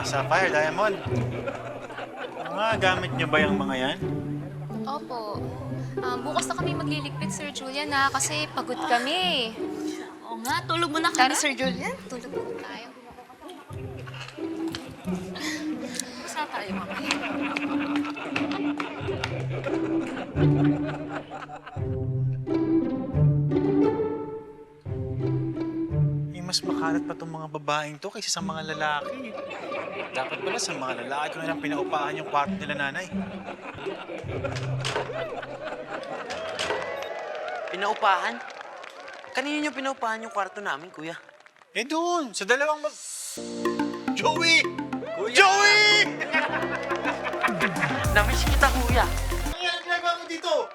Sapphire, Diamond. Gamit niyo ba yung mga yan? Opo. Bukas na kami magliligpit, Sir Julian, na kasi pagod kami. Oo nga, tulog mo na Tara. kami, Sir Julian. Tulog po tayo. Basta tayo mamaya. Mas makalat pa itong mga babaeng to kaysa sa mga lalaki. Dapat pala sa mga lalaki ko na lang pinaupahan yung kwarto nila nanay. Pinaupahan? Kanino niyo pinaupahan yung kwarto namin, kuya? Doon, sa dalawang Joey! Kuya! Joey! Namiss kita, kuya. Ano yan ginagawa mo dito?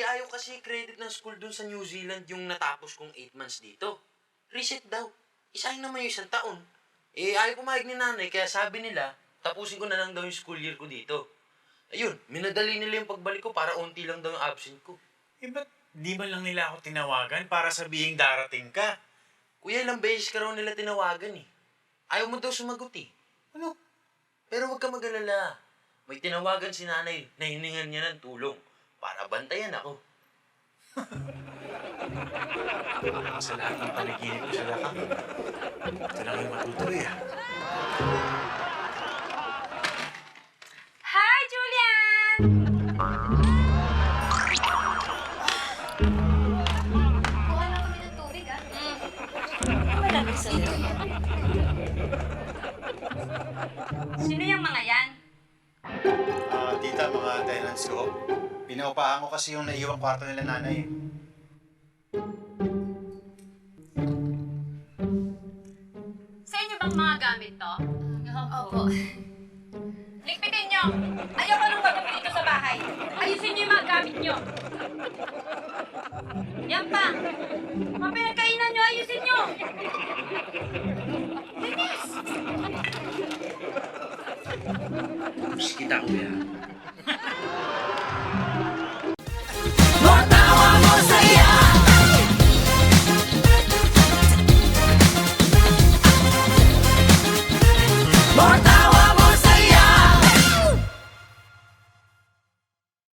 Ayaw kasi credit ng school dun sa New Zealand yung natapos kong 8 months dito. Reset daw. Isayang naman yung 1 taon. Ayaw pumayag ni nanay, kaya sabi nila, tapusin ko na lang daw yung school year ko dito. Ayun, minadali nila yung pagbalik ko para unti lang daw yung absent ko. Ba't di man lang nila ako tinawagan para sabihing darating ka? Kuya, ilang beses ka raw nila tinawagan eh. Ayaw mo daw sumagot eh. Ano? Pero huwag ka mag-alala. May tinawagan si nanay na hiningan niya ng tulong para bantayan ako. Sa lahat ng panaginip ko sila ka. Ito lang yung matutuloy Hi, Julian! Kuha na kami ng tubig, Malamig sa'yo. Sino yung mga yan? Tita, mga tenants ko. Pinaupahan ko kasi yung naiwang kwarto nila nanay. Sa inyo bang mga gamit to? Opo. Ligpitin nyo! Ayaw ko nang kagabi dito sa bahay. Ayusin nyo yung mga gamit nyo. Yan pa! Mga pinagkainan nyo, ayusin nyo! Bilis! Miss kita, kuya.